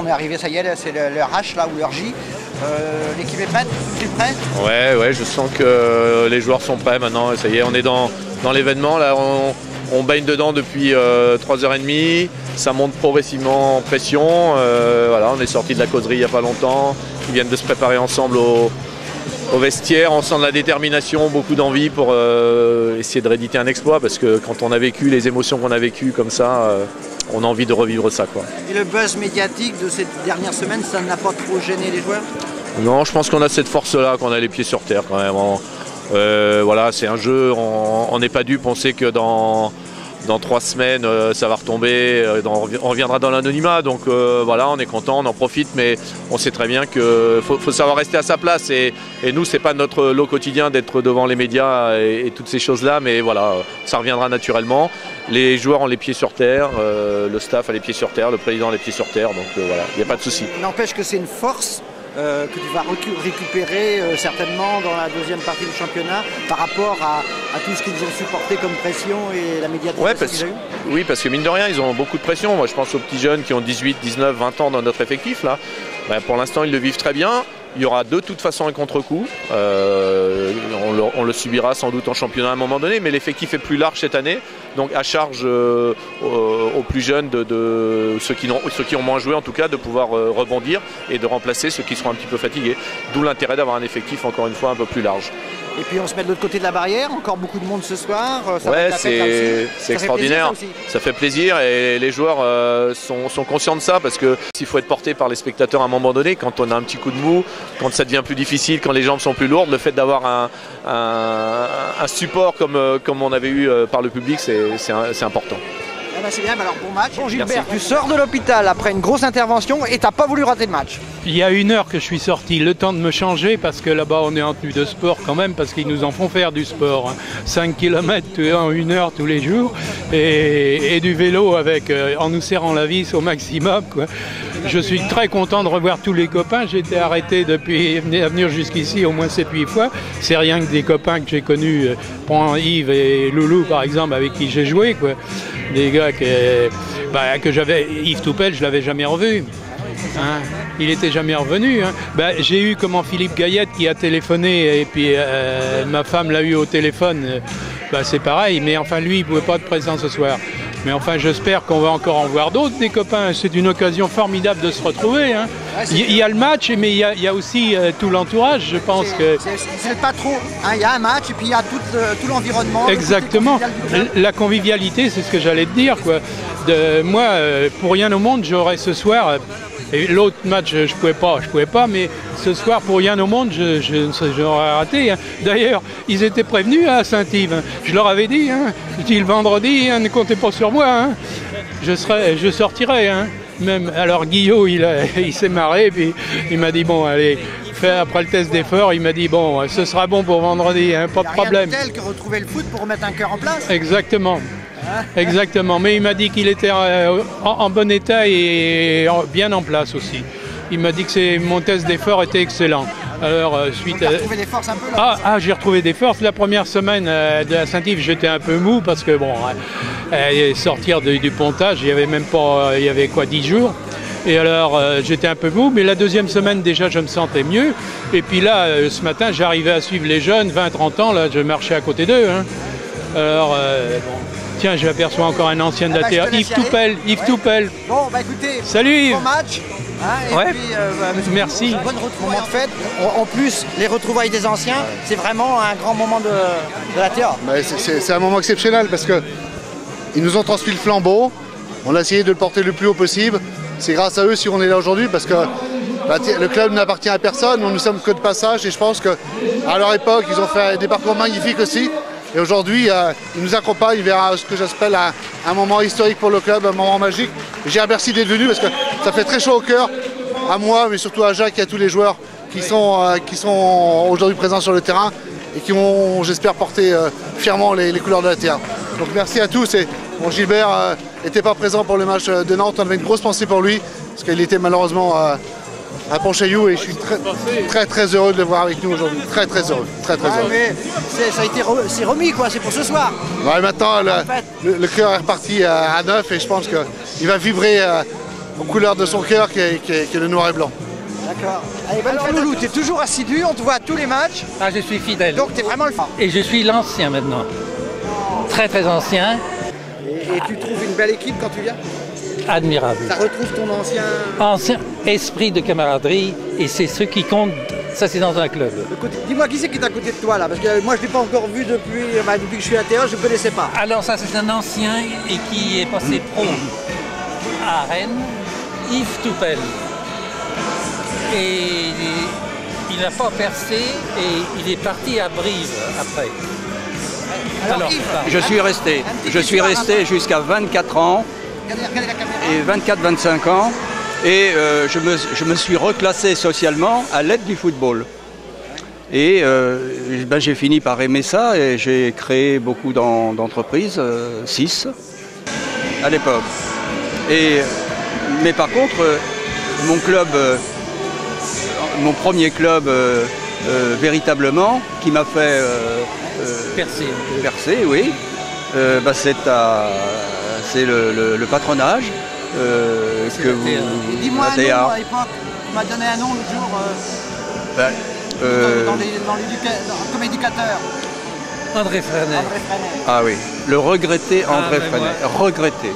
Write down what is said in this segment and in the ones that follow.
est arrivé, ça y est, c'est leur H là, ou leur J. L'équipe est prête? Tu es prêt? Ouais, je sens que les joueurs sont prêts maintenant. Ça y est, on est dans l'événement. Là, on baigne dedans depuis 3h30. Ça monte progressivement en pression. Voilà, on est sorti de la causerie il n'y a pas longtemps. Ils viennent de se préparer ensemble au vestiaire. On sent de la détermination, beaucoup d'envie pour essayer de rééditer un exploit. Parce que quand on a vécu les émotions qu'on a vécues comme ça, on a envie de revivre ça, quoi. Et le buzz médiatique de cette dernière semaine, ça n'a pas trop gêné les joueurs? Non, je pense qu'on a cette force-là, qu'on a les pieds sur terre quand même. Voilà, c'est un jeu, on n'est pas dupe, on sait que dans 3 semaines, ça va retomber, on reviendra dans l'anonymat. Donc voilà, on est content, on en profite, mais on sait très bien qu'il faut savoir rester à sa place. Et nous, c'est pas notre lot quotidien d'être devant les médias et toutes ces choses-là, mais voilà, ça reviendra naturellement. Les joueurs ont les pieds sur terre, le staff a les pieds sur terre, le président a les pieds sur terre, donc voilà, il n'y a pas de souci. N'empêche que c'est une force que tu vas récupérer certainement dans la deuxième partie du championnat par rapport à tout ce qu'ils ont supporté comme pression et la médiatisation qu'ils ont eu. Oui, parce que mine de rien, ils ont beaucoup de pression. Moi, je pense aux petits jeunes qui ont 18, 19, 20 ans dans notre effectif. Là. Pour l'instant, ils le vivent très bien. Il y aura de toute façon un contre-coup. On le subira sans doute en championnat à un moment donné, mais l'effectif est plus large cette année. Donc à charge aux plus jeunes, de ceux qui ont moins joué en tout cas, de pouvoir rebondir et de remplacer ceux qui seront un petit peu fatigués. D'où l'intérêt d'avoir un effectif encore une fois un peu plus large. Et puis on se met de l'autre côté de la barrière, encore beaucoup de monde ce soir. Ouais, c'est extraordinaire, ça fait plaisir et les joueurs sont conscients de ça parce que s'il faut être porté par les spectateurs à un moment donné, quand on a un petit coup de mou, quand ça devient plus difficile, quand les jambes sont plus lourdes, le fait d'avoir un support comme on avait eu par le public, c'est important. Ah bah c'est bien, alors bon match. Bon Gilbert, tu sors de l'hôpital après une grosse intervention et t'as pas voulu rater le match. Il y a 1 heure que je suis sorti, le temps de me changer parce que là-bas on est en tenue de sport quand même parce qu'ils nous en font faire du sport. 5 km en 1 heure tous les jours et du vélo en nous serrant la vis au maximum, quoi. Je suis très content de revoir tous les copains. J'ai été arrêté depuis venir jusqu'ici au moins 7-8 fois. C'est rien que des copains que j'ai connus, Yves et Loulou par exemple, avec qui j'ai joué, quoi. Des gars que j'avais. Yves Toupel, je l'avais jamais revu. Hein, il n'était jamais revenu. Hein. J'ai eu Philippe Gaillette qui a téléphoné et puis ma femme l'a eu au téléphone. C'est pareil, mais enfin lui il ne pouvait pas être présent ce soir. Mais enfin j'espère qu'on va encore en voir d'autres des copains. C'est une occasion formidable de se retrouver. Hein. Il y a le match, mais il y a aussi tout l'entourage, je pense que... C'est le patron. Hein, il y a un match et puis il y a tout l'environnement. Exactement. La convivialité, c'est ce que j'allais te dire, quoi. Moi, pour rien au monde, j'aurais ce soir... Et l'autre match, je pouvais pas, mais ce soir, pour rien au monde, j'aurais raté. Hein. D'ailleurs, ils étaient prévenus à Saint-Yves. Hein. Je leur avais dit, hein. Je dis le vendredi, hein, ne comptez pas sur moi. Hein. Je sortirai. Hein. Même, alors Guillaume, il s'est marré, puis il m'a dit, bon, allez, après le test d'effort, il m'a dit, bon, ce sera bon pour vendredi, hein, pas de problème. Rien de tel que retrouver le foot pour remettre un cœur en place. Exactement. Exactement, mais il m'a dit qu'il était en bon état et bien en place aussi. Il m'a dit que mon test d'effort était excellent. Alors, suite à... retrouvé des forces un peu là. J'ai retrouvé des forces. La première semaine de la Saint-Yves, j'étais un peu mou parce que bon, sortir du pontage, il y avait même pas, 10 jours. Et alors, j'étais un peu mou, mais la deuxième semaine, déjà, je me sentais mieux. Et puis là, ce matin, j'arrivais à suivre les jeunes, 20-30 ans, là, je marchais à côté d'eux. Hein. Alors, bon... Tiens, j'aperçois encore un ancien de la terre, Yves Toupel. Toupel. Bon, écoutez, salut Yves. Bon match. Hein, et puis, merci. Bonne moment de fête. En plus, les retrouvailles des anciens, c'est vraiment un grand moment de la terre. C'est un moment exceptionnel parce qu'ils nous ont transmis le flambeau. On a essayé de le porter le plus haut possible. C'est grâce à eux si on est là aujourd'hui parce que le club n'appartient à personne. Nous ne sommes que de passage et je pense qu'à leur époque, ils ont fait des parcours magnifiques aussi. Et aujourd'hui, il nous accompagne vers ce que j'appelle un moment historique pour le club, un moment magique. J'ai merci d'être venu parce que ça fait très chaud au cœur, à moi, mais surtout à Jacques et à tous les joueurs qui sont aujourd'hui présents sur le terrain et qui vont, j'espère, porter fièrement les couleurs de la terre. Donc merci à tous. Et bon, Gilbert n'était pas présent pour le match de Nantes, on avait une grosse pensée pour lui parce qu'il était malheureusement à Pontchaillou et je suis très heureux de le voir avec nous aujourd'hui. Très heureux. Mais c'est remis quoi, c'est pour ce soir. Ouais, maintenant le cœur est reparti à neuf et je pense qu'il va vibrer aux couleurs de son cœur qui est le noir et blanc. D'accord. Alors Loulou, tu es toujours assidu, on te voit à tous les matchs. Ah, je suis fidèle. Donc tu es vraiment le fan. Et je suis l'ancien maintenant. Très très ancien. Et tu trouves une belle équipe quand tu viens? Admirable. Ça retrouve ton Ancien esprit de camaraderie, et c'est ce qui compte, ça c'est dans un club. Dis-moi qui c'est qui est à côté de toi là, parce que moi je ne l'ai pas encore vu depuis que je suis à l'intérieur, je ne connaissais pas. Alors ça c'est un ancien et qui est passé pro à Rennes, Yves Toupel. Et il n'a pas percé et il est parti à Brive après. Alors Yves, je suis resté jusqu'à 24 ans. Et 24-25 ans, et je me suis reclassé socialement à l'aide du football. Et j'ai fini par aimer ça et j'ai créé beaucoup d'entreprises, 6 à l'époque. Mais par contre, mon club, mon premier club véritablement, qui m'a fait percer, oui, c'est le patronage que vous... Dis-moi un nom à l'époque, tu m'as donné un nom l'autre jour comme éducateur. André Freinet. Ah oui, le regretté André Freinet. Regretté.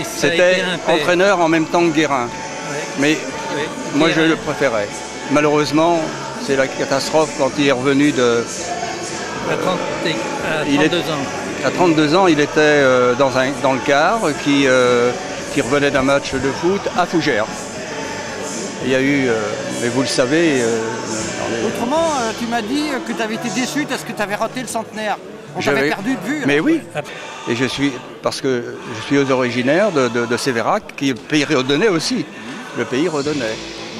C'était entraîneur en même temps que Guérin. Ouais. Mais moi je le préférais. Malheureusement, c'est la catastrophe quand il est revenu de... À 32 ans. À 32 ans, il était dans le car qui revenait d'un match de foot à Fougères. Il y a eu, mais vous le savez... Autrement, tu m'as dit que tu avais été déçu parce que tu avais raté le centenaire. On t'avait perdu de vue. Mais oui, et parce que je suis originaire de Sévérac, qui est le pays redonnait aussi. Le pays redonnait.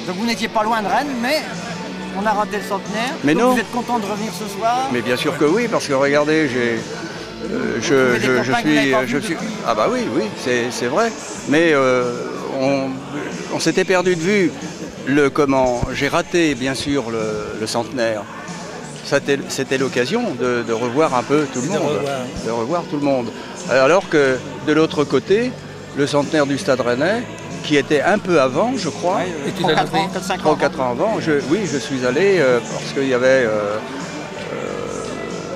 Donc vous n'étiez pas loin de Rennes, mais... On a raté le centenaire. Mais donc non. Vous êtes content de revenir ce soir? Mais bien sûr que oui, parce que regardez, je suis. Ah bah oui, c'est vrai. Mais on s'était perdu de vue j'ai raté bien sûr le centenaire. C'était l'occasion de revoir un peu tout le monde. De revoir tout le monde. Alors que de l'autre côté, le centenaire du Stade Rennais, qui était un peu avant, je crois. Oui, 3 ou 4 ans avant. Oui, je suis allé parce qu'il y avait...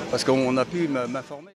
parce qu'on a pu m'informer.